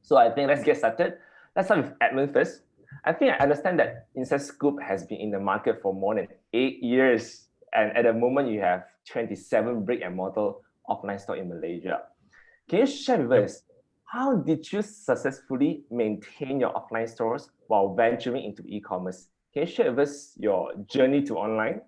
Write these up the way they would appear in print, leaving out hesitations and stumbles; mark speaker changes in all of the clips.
Speaker 1: So I think let's get started. Let's start with Edmund first. I think I understand that Inside Scoop has been in the market for more than 8 years. And at the moment, you have 27 brick and mortar offline store in Malaysia. Can you share with us, how did you successfully maintain your offline stores while venturing into e-commerce? Can you share with us your journey to online?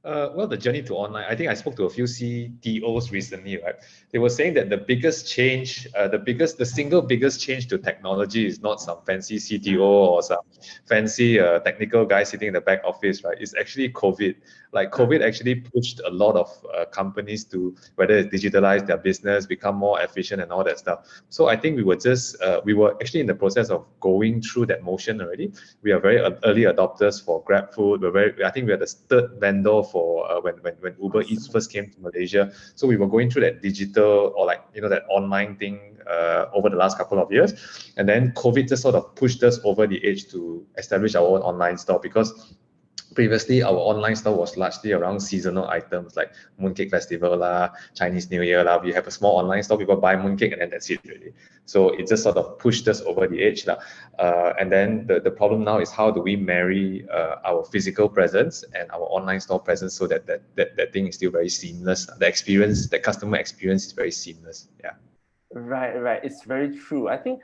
Speaker 2: Well, the journey to online, I think I spoke to a few CTOs recently, right? They were saying that the biggest change, the single biggest change to technology is not some fancy CTO or some fancy technical guy sitting in the back office, right? It's actually COVID. Like COVID actually pushed a lot of companies to whether it's digitalize their business, become more efficient and all that stuff. So I think we were actually in the process of going through that motion already. We are very early adopters for GrabFood. I think we are the third vendor for when Uber Eats first came to Malaysia. So we were going through that digital or that online thing over the last couple of years. And then COVID just sort of pushed us over the edge to establish our own online store, because previously our online store was largely around seasonal items like Mooncake Festival lah, Chinese New Year lah. We have a small online store, people buy mooncake and then that's it really. So it just sort of pushed us over the edge lah. And then the problem now is, how do we marry our physical presence and our online store presence so that thing is still very seamless. The customer experience is very seamless. Yeah.
Speaker 1: Right. It's very true. I think,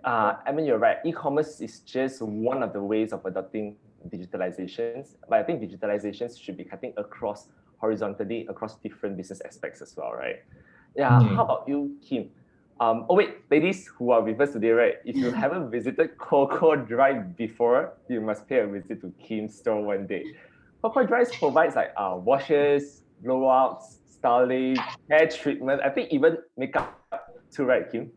Speaker 1: I mean, you're right. E-commerce is just one of the ways of adopting digitalizations, but I think digitalizations should be cutting across horizontally across different business aspects as well, right? Yeah. How about you, Kim? Oh wait, ladies who are with us today, right? If you haven't visited Cocodry before, you must pay a visit to Kim's store one day. Cocodry provides like washes, blowouts, styling, hair treatment. I think even makeup too, right, Kim?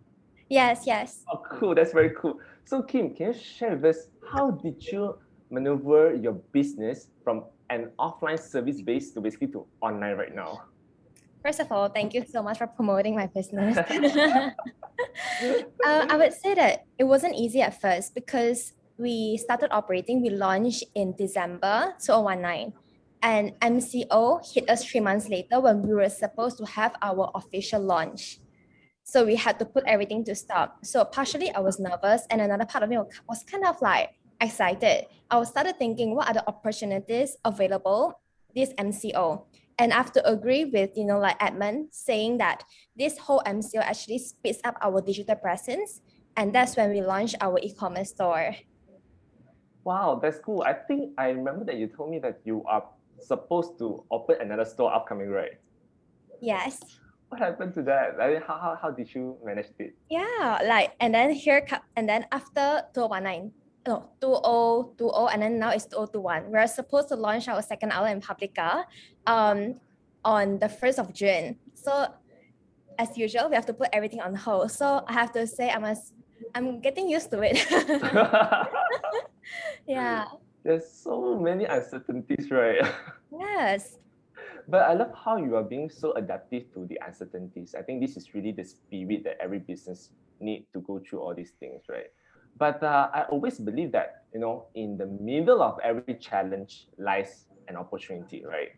Speaker 3: Yes.
Speaker 1: Oh, cool. That's very cool. So Kim, can you share with us, how did you maneuver your business from an offline service base to basically to online right now?
Speaker 3: First of all, thank you so much for promoting my business. I would say that it wasn't easy at first because we started operating, we launched in December 2019. And MCO hit us 3 months later when we were supposed to have our official launch. So we had to put everything to stop. So partially I was nervous, and another part of me was kind of like excited. I started thinking, what are the opportunities available this MCO? And I have to agree with, like Edmund saying that this whole MCO actually speeds up our digital presence. And that's when we launched our e-commerce store.
Speaker 1: Wow, that's cool. I think I remember that you told me that you are supposed to open another store upcoming, right?
Speaker 3: Yes.
Speaker 1: What happened to that? I mean, how did you manage it?
Speaker 3: Yeah, and then after 2019, no, 2020, and then now it's 2021. We're supposed to launch our second outlet in Publica on the 1st of June. So as usual, we have to put everything on hold. So I have to say I'm getting used to it. Yeah.
Speaker 1: There's so many uncertainties, right?
Speaker 3: Yes.
Speaker 1: But I love how you are being so adaptive to the uncertainties. I think this is really the spirit that every business need to go through all these things, right? But I always believe that, in the middle of every challenge lies an opportunity, right?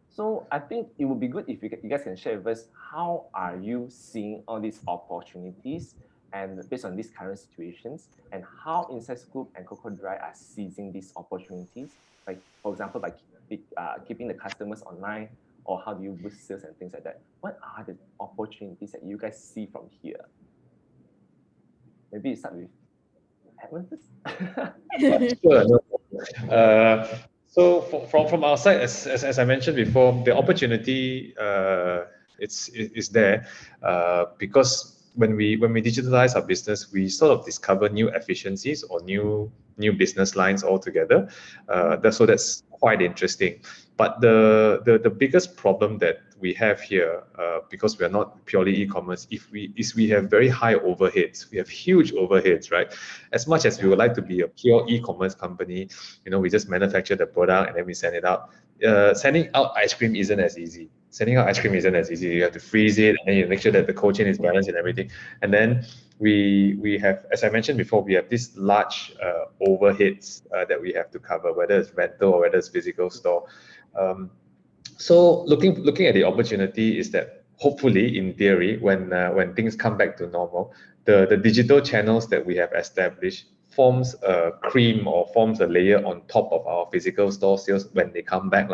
Speaker 1: So I think it would be good if you guys can share with us, how are you seeing all these opportunities and based on these current situations, and how Inside Scoop and Cocodry are seizing these opportunities, like for example, by keeping the customers online, or how do you boost sales and things like that? What are the opportunities that you guys see from here? Maybe you start with Edmund first.
Speaker 2: Sure. So from our side, as I mentioned before, the opportunity is there because when we digitalize our business, we sort of discover new efficiencies or new business lines altogether. So that's quite interesting. But the biggest problem that we have here, because we are not purely e-commerce, we have very high overheads. We have huge overheads, right? As much as we would like to be a pure e-commerce company, we just manufacture the product and then we send it out. Sending out ice cream isn't as easy. You have to freeze it, and then you make sure that the cold chain is balanced and everything. And then we have, as I mentioned before, we have these large overheads that we have to cover, whether it's rental or whether it's physical store. So looking at the opportunity is that hopefully, in theory, when things come back to normal, the digital channels that we have established forms a cream or forms a layer on top of our physical store sales when they come back.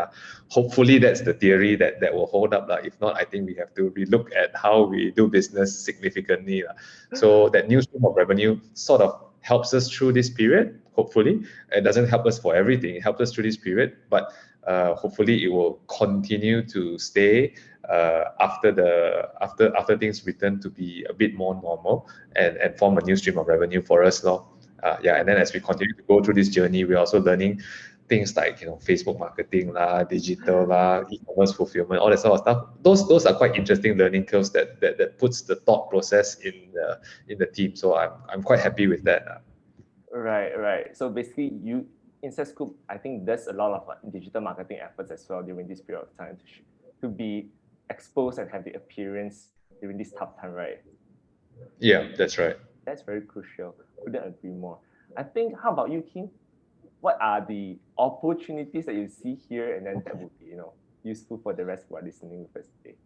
Speaker 2: Hopefully that's the theory that will hold up. If not, I think we have to relook at how we do business significantly. So that new stream of revenue sort of helps us through this period, hopefully. It doesn't help us for everything, it helps us through this period, but hopefully it will continue to stay after things return to be a bit more normal and form a new stream of revenue for us. And then as we continue to go through this journey, we're also learning things like Facebook marketing, digital, e-commerce fulfillment, all that sort of stuff. Those are quite interesting learning curves that puts the thought process in the team. So I'm quite happy with that.
Speaker 1: Right. So basically, Inside Scoop, I think there's a lot of digital marketing efforts as well during this period of time to be exposed and have the appearance during this tough time, right?
Speaker 2: Yeah, that's right.
Speaker 1: That's very crucial. Couldn't agree more. I think, how about you, Kim? What are the opportunities that you see here, and then that would be, useful for the rest who are listening with us today?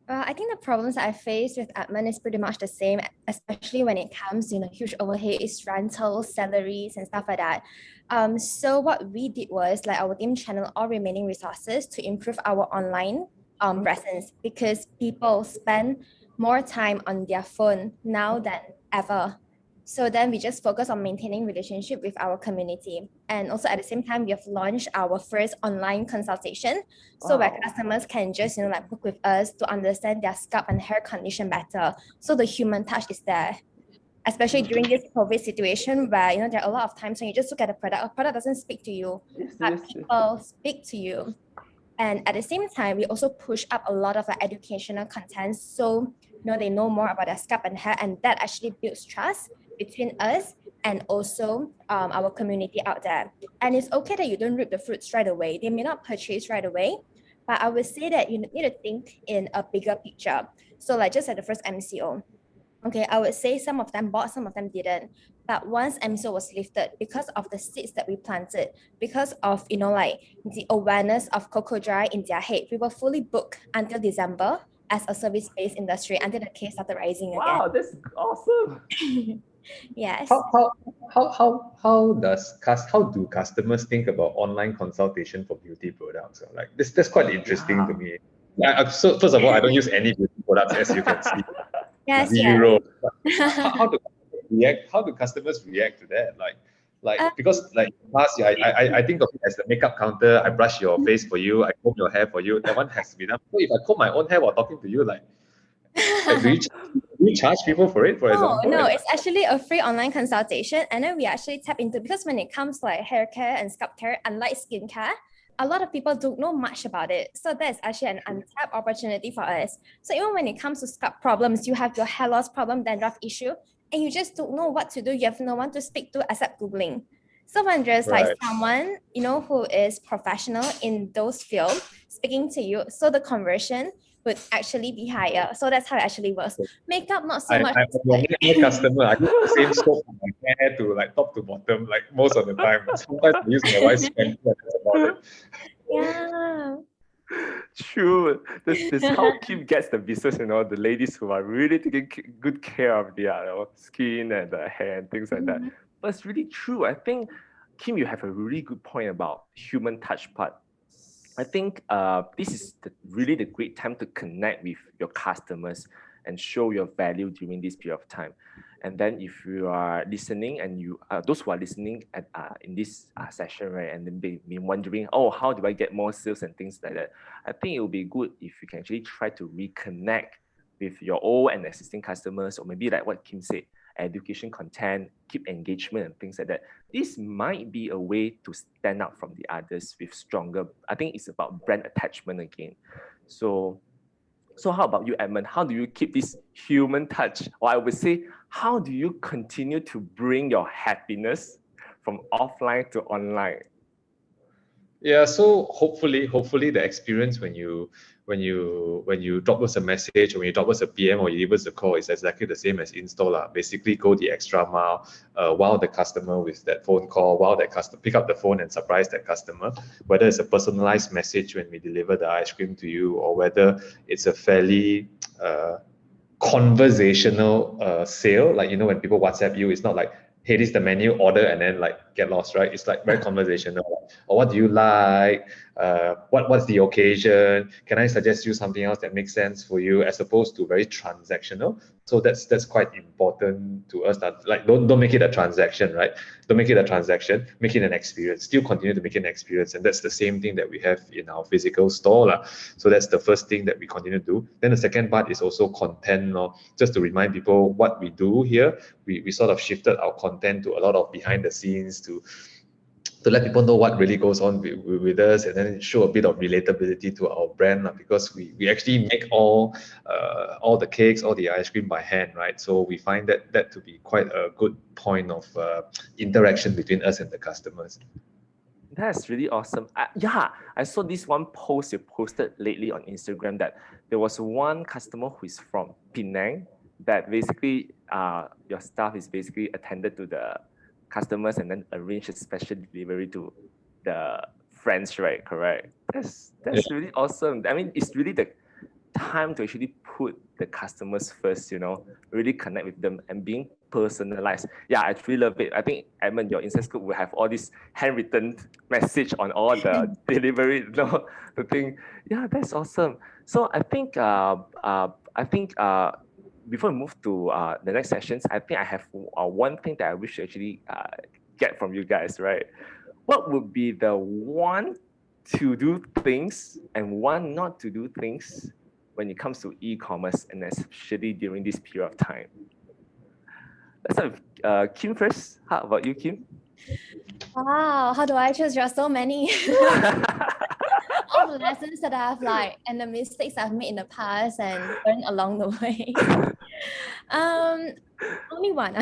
Speaker 3: I think the problems that I face with Edmund is pretty much the same, especially when it comes to huge overheads, rentals, salaries, and stuff like that. So what we did was our team channeled all remaining resources to improve our online presence, because people spend more time on their phone now than ever. So then we just focus on maintaining relationship with our community. And also at the same time, we have launched our first online consultation. So where customers can just, book with us to understand their scalp and hair condition better. So the human touch is there, especially during this COVID situation where, there are a lot of times when you just look at a product doesn't speak to you, but people speak to you. And at the same time, we also push up a lot of educational content. So, they know more about their scalp and hair, and that actually builds trust between us and also our community out there. And it's okay that you don't reap the fruits right away. They may not purchase right away, but I would say that you need to think in a bigger picture. So just at the first MCO, okay, I would say some of them bought, some of them didn't. But once MCO was lifted, because of the seeds that we planted, because of, the awareness of Cocodry in their head, we were fully booked until December as a service-based industry until the case started rising again.
Speaker 1: Wow, that's awesome.
Speaker 3: Yes.
Speaker 2: How do customers think about online consultation for beauty products? That's quite interesting to me. So first of all, I don't use any beauty products, as you can see.
Speaker 3: Yes.
Speaker 2: Zero. How do customers react to that? Because past year, I think of it as the makeup counter. I brush your face for you, I comb your hair for you. That one has to be done. So if I comb my own hair while talking to you, do you charge people for it, for example?
Speaker 3: No, it's actually a free online consultation, and then we actually tap into, because when it comes to hair care and scalp care, unlike skincare, a lot of people don't know much about it. So that's actually an untapped opportunity for us. So even when it comes to scalp problems, you have your hair loss problem, dandruff issue, and you just don't know what to do. You have no one to speak to except Googling. So when there's someone, who is professional in those fields speaking to you, so the conversion would actually be higher. So that's how it actually works. Makeup, not so much.
Speaker 2: I'm a customer. I use the same soap on my hair to top to bottom, most of the time. Sometimes I use my wife's shampoo, and that's about it.
Speaker 3: Yeah.
Speaker 1: True. This how Kim gets the business, the ladies who are really taking good care of their skin and the hair and things like that. But it's really true. I think, Kim, you have a really good point about human touch part. I think this is really the great time to connect with your customers and show your value during this period of time. And then if you are listening, and those who are listening in this session, right, and then been wondering, how do I get more sales and things like that? I think it will be good if you can actually try to reconnect with your old and existing customers, or maybe like what Kim said, education content, keep engagement and things like that. This might be a way to stand out from the others with stronger, I think it's about brand attachment again. So how about you, Edmund? How do you keep this human touch? Or I would say, how do you continue to bring your happiness from offline to online?
Speaker 2: Yeah, so hopefully the experience when you drop us a message, or when you drop us a PM, or you give us a call, is exactly the same as in-store. Basically, go the extra mile, wow the customer with that phone call, wow that customer, pick up the phone and surprise that customer. Whether it's a personalized message when we deliver the ice cream to you, or whether it's a fairly conversational sale. Like, when people WhatsApp you, it's not like, hey, this is the menu, order, and then like get lost, right? It's like very conversational. Or what do you like? What's the occasion? Can I suggest you something else that makes sense for you, as opposed to very transactional? So that's quite important to us. That like don't make it a transaction, right? Don't make it a transaction. Make it an experience. Still continue to make it an experience, and that's the same thing that we have in our physical store, lah. So that's the first thing that we continue to do. Then the second part is also content, just to remind people what we do here. We sort of shifted our content to a lot of behind the scenes to let people know what really goes on with us, and then show a bit of relatability to our brand, because we actually make all the cakes, all the ice cream by hand, right? So we find that to be quite a good point of interaction between us and the customers.
Speaker 1: That's really awesome. I saw this one post you posted lately on Instagram, that there was one customer who is from Penang, that basically your staff is basically attended to the customers and then arrange a special delivery to the friends, right? Correct. That's really awesome. I mean, it's really the time to actually put the customers first, really connect with them and being personalized. Yeah, I really love it. I think, Edmund, your Insights Group will have all this handwritten message on all the delivery, the thing. Yeah, that's awesome. So I think before we move to the next sessions, I think I have one thing that I wish to actually get from you guys, right? What would be the one to do things and one not to do things when it comes to e-commerce, and especially during this period of time? Let's start with Kim first. How about you, Kim?
Speaker 3: Wow, how do I choose? There are so many. All the lessons that I've and the mistakes I've made in the past and learned along the way. Only one.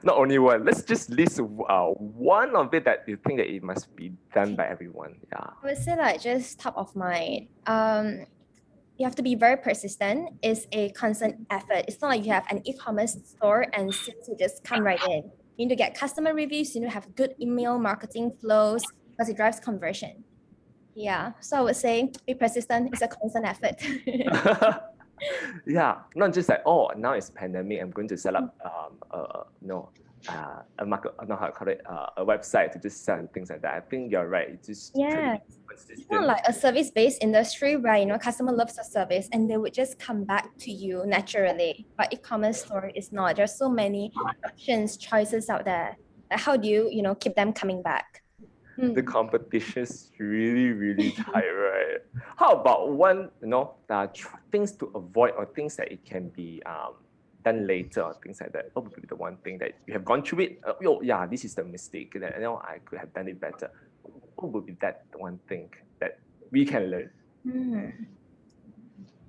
Speaker 1: Not only one. Let's just list one of it that you think that it must be done by everyone. Yeah.
Speaker 3: I would say just top of mind. You have to be very persistent. It's a constant effort. It's not like you have an e-commerce store and sales will just come right in. You need to get customer reviews. You need to have good email marketing flows, because it drives conversion. Yeah, so I would say be persistent. It's a constant effort.
Speaker 1: Yeah, not just like, oh, now it's pandemic, I'm going to set up a market, not how to call it, a website to just sell things like that. I think you're right. It's just
Speaker 3: it's not like a service-based industry where customer loves the service and they would just come back to you naturally. But e-commerce store is not. There's so many options, choices out there. Like how do you keep them coming back?
Speaker 1: The competition is really, really tight, right? How about one, things to avoid or things that it can be done later or things like that? What would be the one thing that you have gone through it? This is the mistake that I could have done it better. What would be that one thing that we can learn?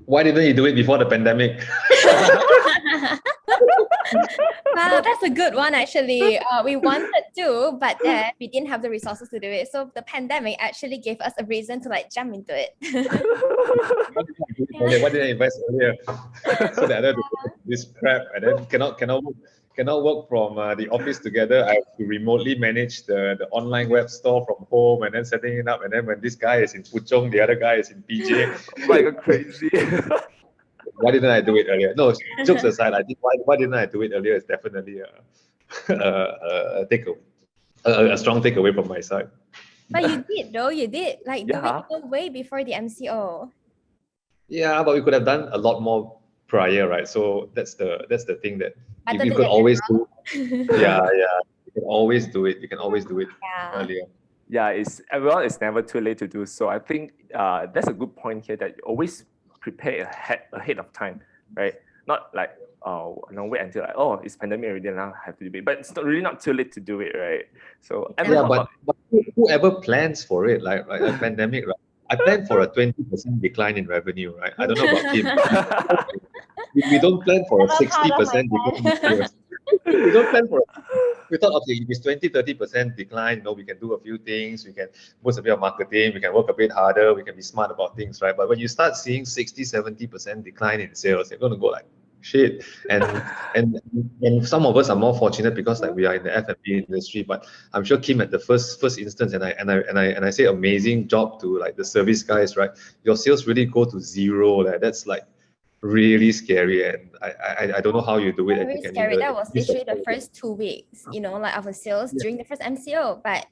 Speaker 2: Why didn't you do it before the pandemic?
Speaker 3: Well, that's a good one, actually. We wanted to, but then we didn't have the resources to do it. So the pandemic actually gave us a reason to jump into it.
Speaker 2: Why didn't I invest earlier? So that I don't do this crap, and then cannot work from the office together. I have to remotely manage the online web store from home and then setting it up. And then when this guy is in Puchong, the other guy is in PJ.
Speaker 1: Like crazy.
Speaker 2: Why didn't I do it earlier? No, jokes aside, I think why didn't I do it earlier is definitely a strong takeaway from my side.
Speaker 3: But you did, though. You did do it way before the MCO.
Speaker 2: Yeah, but we could have done a lot more prior, right? So that's the thing that you could always do. Yeah, you can always do it. You can always do it earlier.
Speaker 1: Yeah, it's never too late to do so. I think that's a good point here, that you always prepare ahead of time, right? Not like wait until it's pandemic already and now I have to do it. But it's really not too late to do it, right? So
Speaker 2: but whoever plans for it, like a pandemic, right? I plan for a 20% decline in revenue, right? I don't know about him. We don't plan for a 60% decline. We don't plan for we thought, okay, if it's 20-30% decline, we can do a few things, we can boost a bit of marketing, we can work a bit harder, we can be smart about things, right? But when you start seeing 60-70% decline in sales, you're going to go like, shit. And some of us are more fortunate because we are in the F&B industry, but I'm sure Kim at the first instance, and I say amazing job to the service guys, right? Your sales really go to zero. That's really scary, and I don't know how you do it. I
Speaker 3: Very
Speaker 2: think
Speaker 3: scary. That was literally the
Speaker 2: story.
Speaker 3: first 2 weeks, like of the sales during the first MCO. But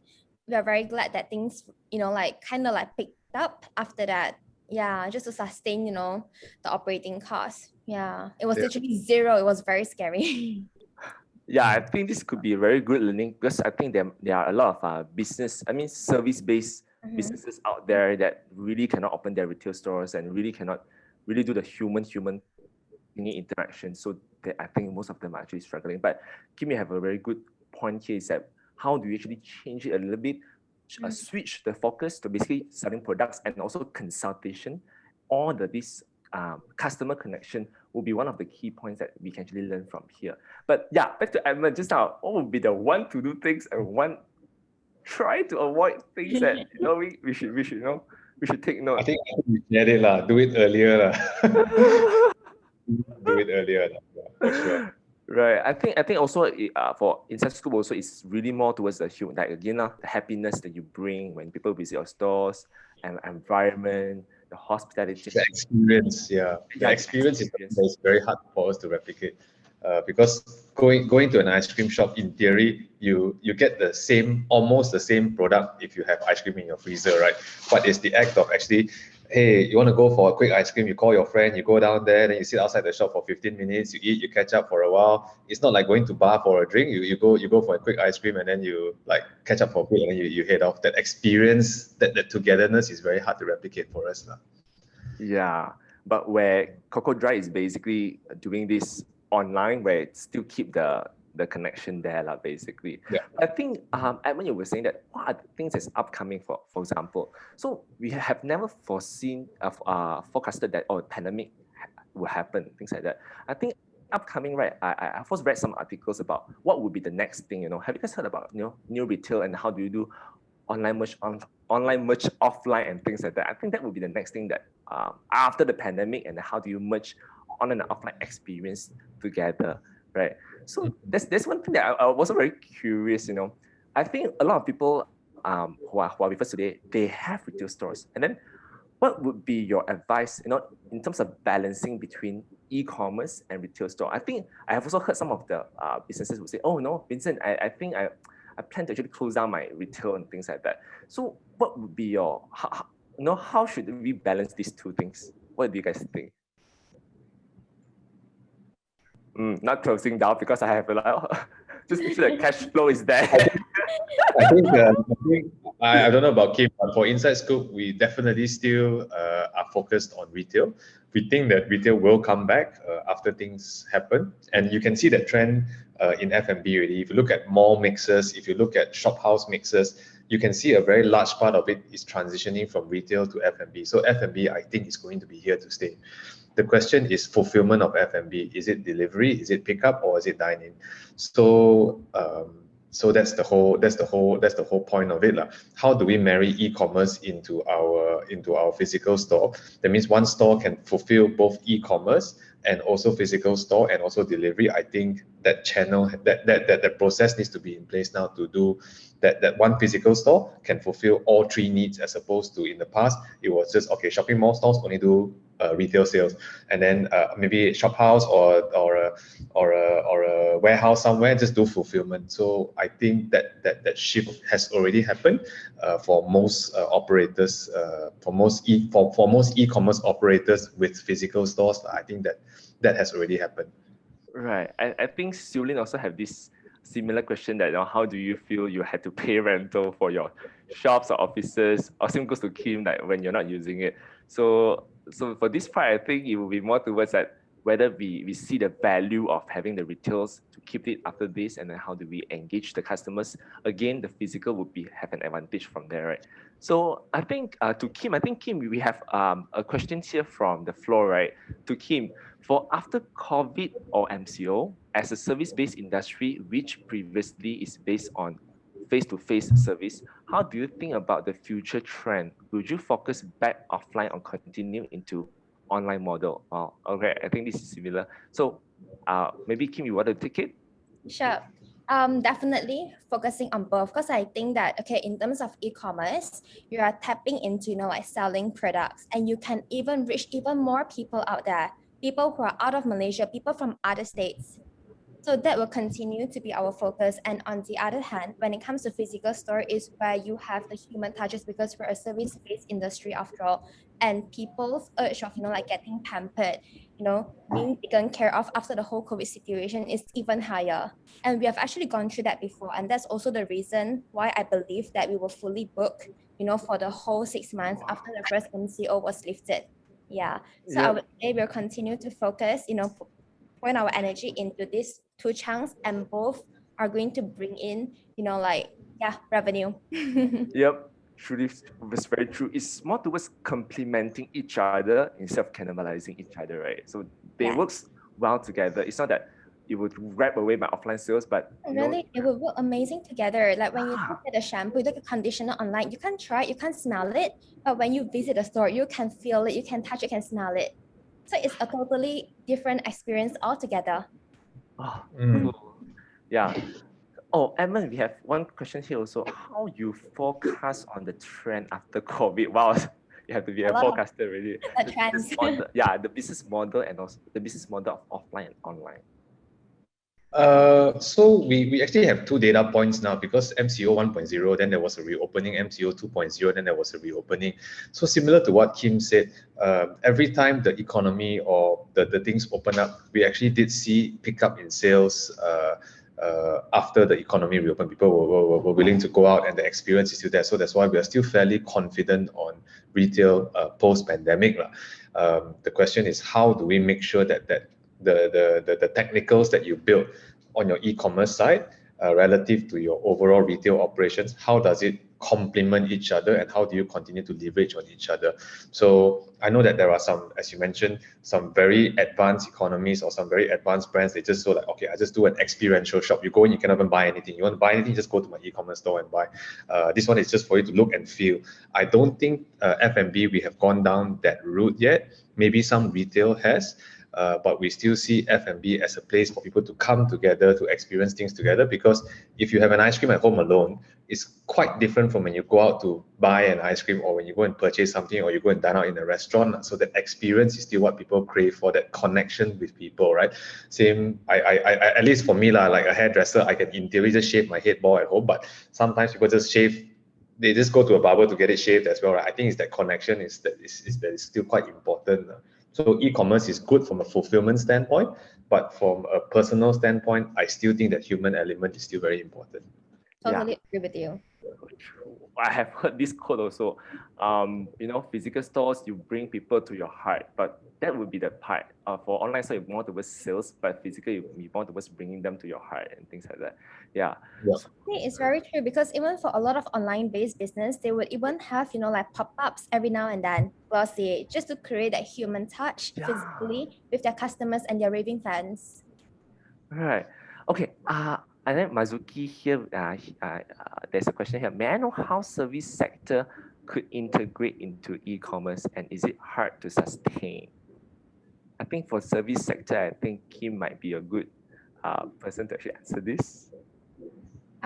Speaker 3: we are very glad that things, like kind of like picked up after that. Yeah, just to sustain, the operating costs. Yeah, it was
Speaker 2: Yeah.
Speaker 3: literally zero. It was very scary.
Speaker 1: Yeah, I think this could be a very good learning because I think there are a lot of service-based businesses out there that really cannot open their retail stores and really cannot really do the human interaction. So I think most of them are actually struggling. But Kim, you have a very good point here, is that how do you actually change it a little bit, switch the focus to basically selling products and also consultation, all this customer connection will be one of the key points that we can actually learn from here. But yeah, back to Edmund just now, what would be the one to do things and one try to avoid things that we should take note?
Speaker 2: I think we get it lah. Do it earlier lah. Do it earlier lah, for sure.
Speaker 1: Right. I think also for Inside Scoop also it's really more towards the human, like again the happiness that you bring when people visit your stores and environment, the hospitality.
Speaker 2: The experience, yeah. The experience is something that is very hard for us to replicate. Because going to an ice cream shop, in theory, you get almost the same product if you have ice cream in your freezer, right? But it's the act of actually, hey, you want to go for a quick ice cream, you call your friend, you go down there, then you sit outside the shop for 15 minutes, you eat, you catch up for a while. It's not like going to bar for a drink. You go for a quick ice cream and then you like catch up for a bit and then you head off. That experience, that togetherness is very hard to replicate for us now.
Speaker 1: Yeah, but where Cocodry is basically doing this online, where it still keep the connection there, basically.
Speaker 2: Yeah.
Speaker 1: I think Edmund, you were saying that what are the things that's upcoming for example. So we have never forecasted that pandemic will happen, things like that. I think upcoming, right? I first read some articles about what would be the next thing. Have you guys heard about new retail and how do you do online merch offline and things like that? I think that would be the next thing that after the pandemic, and how do you merge on and offline experience together, right? So there's one thing that I was very curious. I think a lot of people who are with us today, they have retail stores, and then what would be your advice, in terms of balancing between e-commerce and retail store? I think I have also heard some of the businesses would say, "Oh no, Wintson, I think I plan to actually close down my retail and things like that." So what would be your, how should we balance these two things? What do you guys think? Not closing down because I have just make sure the cash flow is there.
Speaker 2: I don't know about Kim, but for Inside Scoop, we definitely still are focused on retail. We think that retail will come back after things happen, and you can see that trend in F&B already. If you look at mall mixes, if you look at shop house mixes, you can see a very large part of it is transitioning from retail to F&B. So F&B, I think, is going to be here to stay. The question is fulfillment of F&B. Is it delivery? Is it pickup? Or is it dine-in? So that's the whole point of it. How do we marry e-commerce into our physical store? That means one store can fulfill both e-commerce and also physical store and also delivery. I think that channel, that process needs to be in place now to do that one physical store can fulfill all three needs, as opposed to in the past, it was just, okay, shopping mall stores only do retail sales, and then maybe shop house or a warehouse somewhere just do fulfillment. So I think that shift has already happened for most operators, for most e-commerce operators with physical stores. I think that has already happened.
Speaker 1: Right. I think Siulin also have this similar question that how do you feel you had to pay rental for your shops or offices, or same goes to Kim, like when you're not using it. So for this part, I think it will be more towards that whether we see the value of having the retails to keep it after this, and then how do we engage the customers. Again, the physical would have an advantage from there, right? So I think to Kim, we have a question here from the floor, right? To Kim, for after COVID or MCO, as a service-based industry, which previously is based on face-to-face service, how do you think about the future trend? Would you focus back offline or continue into online model? Okay, I think this is similar. So maybe Kim, you want to take it?
Speaker 3: Sure. Definitely focusing on both, because I think that, okay, in terms of e-commerce, you are tapping into, like selling products, and you can even reach even more people out there people who are out of Malaysia, people from other states. So that will continue to be our focus. And on the other hand, when it comes to physical store is where you have the human touches, because we're a service-based industry after all. And people's urge of, like getting pampered, being taken care of after the whole COVID situation is even higher. And we have actually gone through that before. And that's also the reason why I believe that we will fully book, for the whole 6 months after the first MCO was lifted. Yeah. So I would say we'll continue to focus, point our energy into these two chunks, and both are going to bring in, revenue.
Speaker 1: Yep, truly, it's very true. It's more towards complementing each other instead of cannibalizing each other, right? So they work well together. It's not that it would wrap away my offline sales, but
Speaker 3: really, it would work amazing together. Like when you look at a shampoo, like a conditioner online, you can't try it, you can't smell it, but when you visit a store, you can feel it, you can touch it, you can smell it. So it's a totally different experience altogether.
Speaker 1: Yeah. Oh, Edmund, we have one question here also. How you forecast on the trend after COVID? Wow, you have to be a forecaster really.
Speaker 3: The trends.
Speaker 1: The business model and also the business model of offline and online.
Speaker 2: So we actually have two data points now, because MCO 1.0, then there was a reopening, MCO 2.0, then there was a reopening. So similar to what Kim said, every time the economy or the things open up, we actually did see pickup in sales after the economy reopened. People were willing to go out, and the experience is still there. So that's why we are still fairly confident on retail post-pandemic. The question is, how do we make sure that the technicals that you build on your e-commerce side relative to your overall retail operations, how does it complement each other, and how do you continue to leverage on each other? So I know that there are some, as you mentioned, some very advanced economies or some very advanced brands. They just so like, okay, I just do an experiential shop. You go in, you cannot even buy anything. You want to buy anything, just go to my e-commerce store and buy. This one is just for you to look and feel. I don't think F&B, we have gone down that route yet. Maybe some retail has. But we still see F&B as a place for people to come together, to experience things together. Because if you have an ice cream at home alone, it's quite different from when you go out to buy an ice cream, or when you go and purchase something, or you go and dine out in a restaurant. So the experience is still what people crave for, that connection with people, right? Same, I at least for me, like a hairdresser, I can in theory just shave my head bald at home, but sometimes people just shave. They just go to a barber to get it shaved as well, right? I think it's that connection that is still quite important. So e-commerce is good from a fulfillment standpoint, but from a personal standpoint, I still think that human element is still very important.
Speaker 3: Totally agree with you.
Speaker 1: I have heard this quote also. Physical stores, you bring people to your heart, but that would be the part. For online store, more towards sales, but physically, you be more towards bringing them to your heart and things like that. Yeah.
Speaker 3: It's very true, because even for a lot of online-based business, they would even have, like pop-ups every now and then, glossy, just to create that human touch physically with their customers and their raving fans.
Speaker 1: Right. Okay. And then Mazuki here, there's a question here. May I know how service sector could integrate into e-commerce, and is it hard to sustain? I think for service sector, I think Kim might be a good person to actually answer this.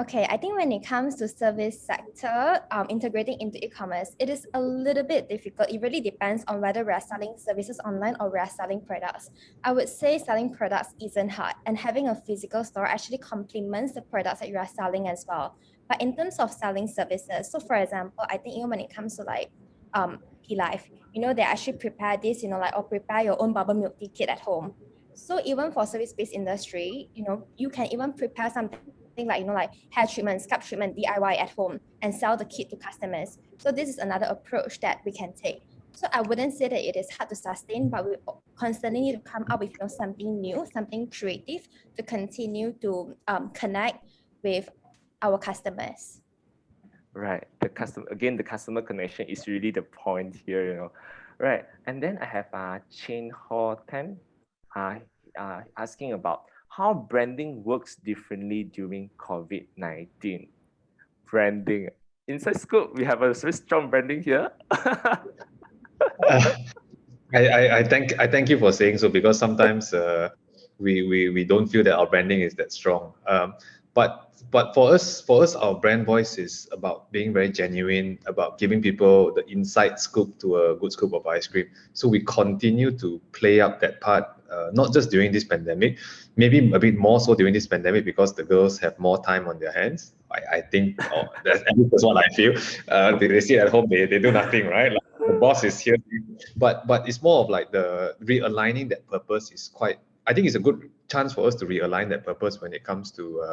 Speaker 3: Okay, I think when it comes to service sector, integrating into e-commerce, it is a little bit difficult. It really depends on whether we're selling services online or we're selling products. I would say selling products isn't hard, and having a physical store actually complements the products that you are selling as well. But in terms of selling services, so for example, I think when it comes to like P-Life, they actually prepare this, or prepare your own bubble milk tea kit at home. So even for service-based industry, you can even prepare something like hair treatment, scalp treatment, DIY at home, and sell the kit to customers. So this is another approach that we can take. So I wouldn't say that it is hard to sustain, but we constantly need to come up with something new, something creative to continue to connect with our customers.
Speaker 1: Right. The customer connection is really the point here, Right. And then I have Tham asking about how branding works differently during COVID-19. Branding. Inside Scoop, we have a very strong branding here.
Speaker 2: I thank you for saying so, because sometimes we don't feel that our branding is that strong. But for us, our brand voice is about being very genuine, about giving people the inside scoop to a good scoop of ice cream. So we continue to play up that part, not just during this pandemic, maybe a bit more so during this pandemic because the girls have more time on their hands. I think, at least that's what I feel. They sit at home, they do nothing, right? Like, the boss is here, but it's more of like the realigning that purpose is quite. I think it's a good chance for us to realign that purpose when it comes to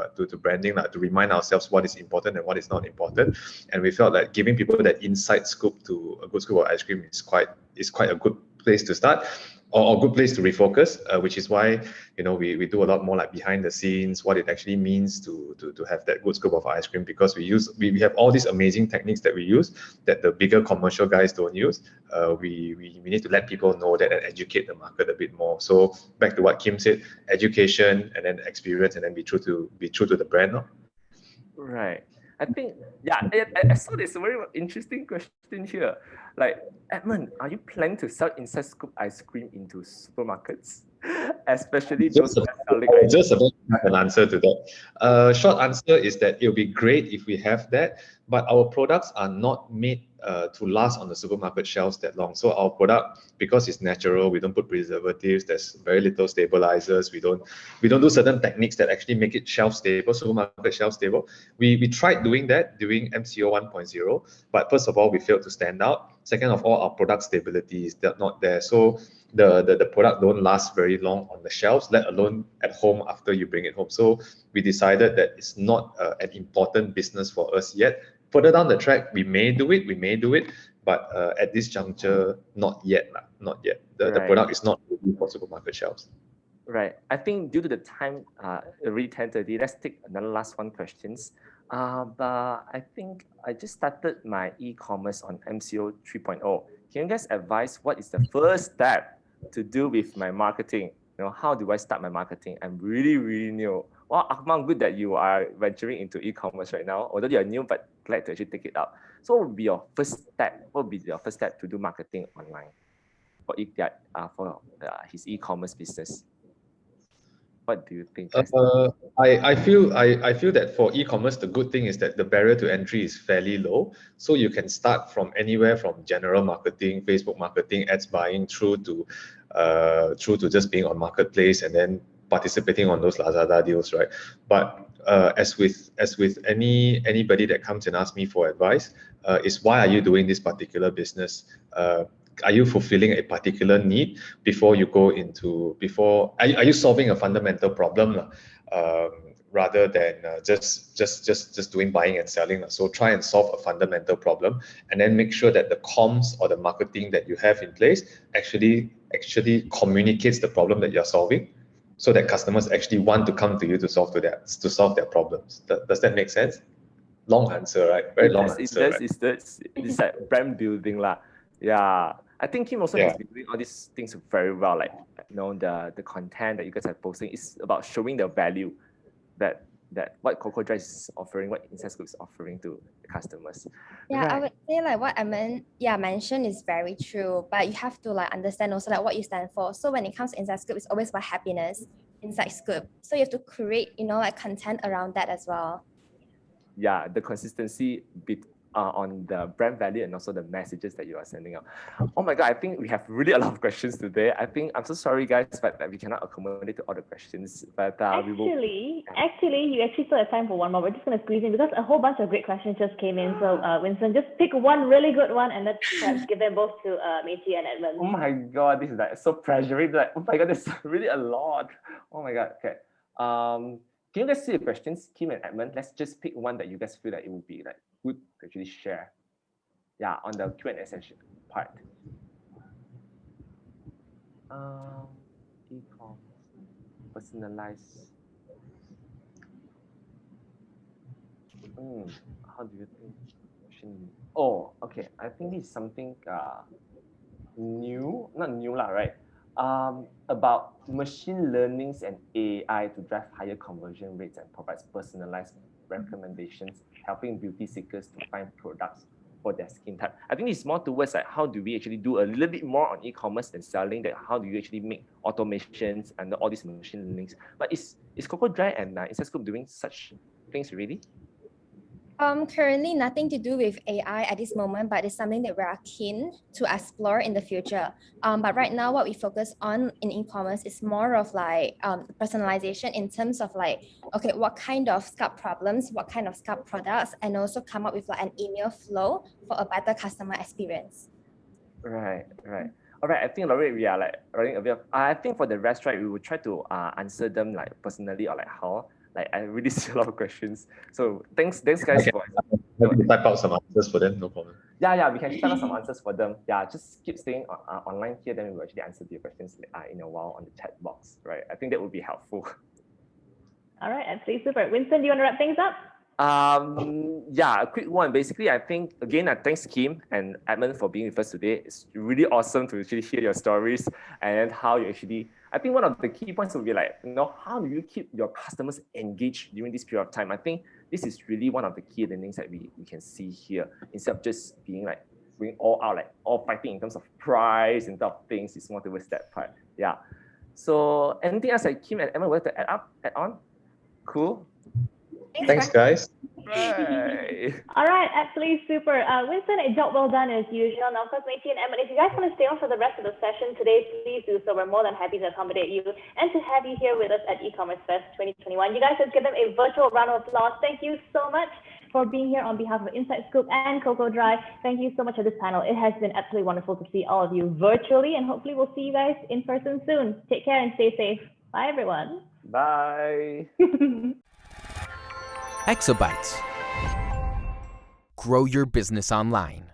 Speaker 2: branding, like to remind ourselves what is important and what is not important. And we felt that giving people that inside scoop to a good scoop of ice cream is quite a good place to start, or a good place to refocus, which is why we do a lot more like behind the scenes, what it actually means to have that good scoop of ice cream, because we have all these amazing techniques that we use that the bigger commercial guys don't use. We need to let people know that and educate the market a bit more. So back to what Kim said, education and then experience, and then be true to the brand. No?
Speaker 1: Right. I think, yeah, I saw this very interesting question here. Like, Edmund, are you planning to sell inside scoop ice cream into supermarkets? Especially those selling ice
Speaker 2: just about an answer to that. Short answer is that it'll be great if we have that, but our products are not made to last on the supermarket shelves that long. So our product, because it's natural, we don't put preservatives, there's very little stabilizers, we don't do certain techniques that actually make it shelf stable, supermarket shelf stable. We tried doing that during MCO 1.0, but first of all, we failed to stand out. Second of all, our product stability is not there. So the product don't last very long on the shelves, let alone at home after you bring it home. So we decided that it's not an important business for us yet. Further down the track, we may do it, but at this juncture, not yet. The product is not ready for supermarket shelves.
Speaker 1: Right. I think due to the time, already 10:30, let's take another last one questions. But I think I just started my e-commerce on MCO 3.0. Can you guys advise what is the first step to do with my marketing? How do I start my marketing? I'm really, really new. Well, Akmal, good that you are venturing into e-commerce right now, although you're new, but glad to actually take it up. So what would be your first step? What would be your first step to do marketing online for his e-commerce business? What do you think?
Speaker 2: I feel that for e-commerce, the good thing is that the barrier to entry is fairly low. So you can start from anywhere, from general marketing, Facebook marketing, ads buying, through to just being on marketplace and then participating on those Lazada deals, right? But as with anybody that comes and asks me for advice, is why are you doing this particular business? Are you fulfilling a particular need before you go into, are you solving a fundamental problem rather than just doing buying and selling? So try and solve a fundamental problem, and then make sure that the comms or the marketing that you have in place actually communicates the problem that you're solving, so that customers actually want to come to you to solve their problems. Does that make sense? Long answer, right? Very long answer.
Speaker 1: It's like brand building lah. Yeah. I think Kim also has been doing all these things very well. Like, the content that you guys are posting is about showing the value that what Cocodry is offering, what Inside Scoop is offering to the customers.
Speaker 3: Yeah,
Speaker 1: right.
Speaker 3: I would say like what Edmund mentioned is very true, but you have to like understand also like what you stand for. So when it comes to Inside Scoop, it's always about happiness, Inside Scoop. So you have to create, like content around that as well.
Speaker 1: Yeah, the consistency on the brand value and also the messages that you are sending out. Oh my God, I think we have really a lot of questions today. I'm so sorry guys, but we cannot accommodate to all the questions. But
Speaker 4: actually, you actually still have time for one more. We're just going to squeeze in because a whole bunch of great questions just came in. So Wintson, just pick one really good one and let's perhaps give them both to Chee and Edmund.
Speaker 1: Oh my God, this is like so pressuring. Like, oh my God, there's really a lot. Oh my God. Okay. Can you guys see the questions, Kim and Edmund? Let's just pick one that you guys feel that it would be like good to actually share. Yeah, on the Q&A session part. E-commerce, personalized. How do you think? Oh, okay. I think this is something new, not new lah, right? About machine learnings and AI to drive higher conversion rates and provides personalized recommendations, helping beauty seekers to find products for their skin type. I think it's more towards like how do we actually do a little bit more on e-commerce than selling, that how do you actually make automations and all these machine learnings. But is Cocodry and Inside Scoop doing such things really?
Speaker 3: Currently nothing to do with AI at this moment, but it's something that we are keen to explore in the future. But right now, what we focus on in e-commerce is more of like personalization in terms of like, okay, what kind of scalp problems, what kind of scalp products, and also come up with like an email flow for a better customer experience.
Speaker 1: Right. All right, I think Laurie, we are like running a bit of, I think for the rest, right, we will try to answer them like personally or like how. Like I really see a lot of questions. So thanks guys for
Speaker 2: type out some answers for them, no problem.
Speaker 1: Yeah, we can type out some answers for them. Yeah, just keep staying online here, then we will actually answer your questions in a while on the chat box, right? I think that would be helpful.
Speaker 4: All right, absolutely super. Wintson, do you want to wrap things up?
Speaker 1: Yeah, a quick one. Basically, I think again, thanks Kim and Edmund for being with us today. It's really awesome to actually hear your stories and how you actually. I think one of the key points will be like, how do you keep your customers engaged during this period of time? I think this is really one of the key learnings that we can see here. Instead of just being like going all out, like all fighting in terms of price and stuff things, it's more towards that part. Yeah. So anything else like Kim and Edmund want to add on? Cool.
Speaker 2: Thanks, guys.
Speaker 1: Right.
Speaker 4: All right, absolutely super. Wintson, a job well done as usual. Now, of course, Chee and Edmund, if you guys want to stay on for the rest of the session today, please do so. We're more than happy to accommodate you and to have you here with us at eCommerce Fest 2021. You guys, let's give them a virtual round of applause. Thank you so much for being here on behalf of Inside Scoop and Cocodry. Thank you so much for this panel. It has been absolutely wonderful to see all of you virtually, and hopefully we'll see you guys in person soon. Take care and stay safe. Bye, everyone.
Speaker 1: Bye.
Speaker 5: Exabytes. Grow your business online.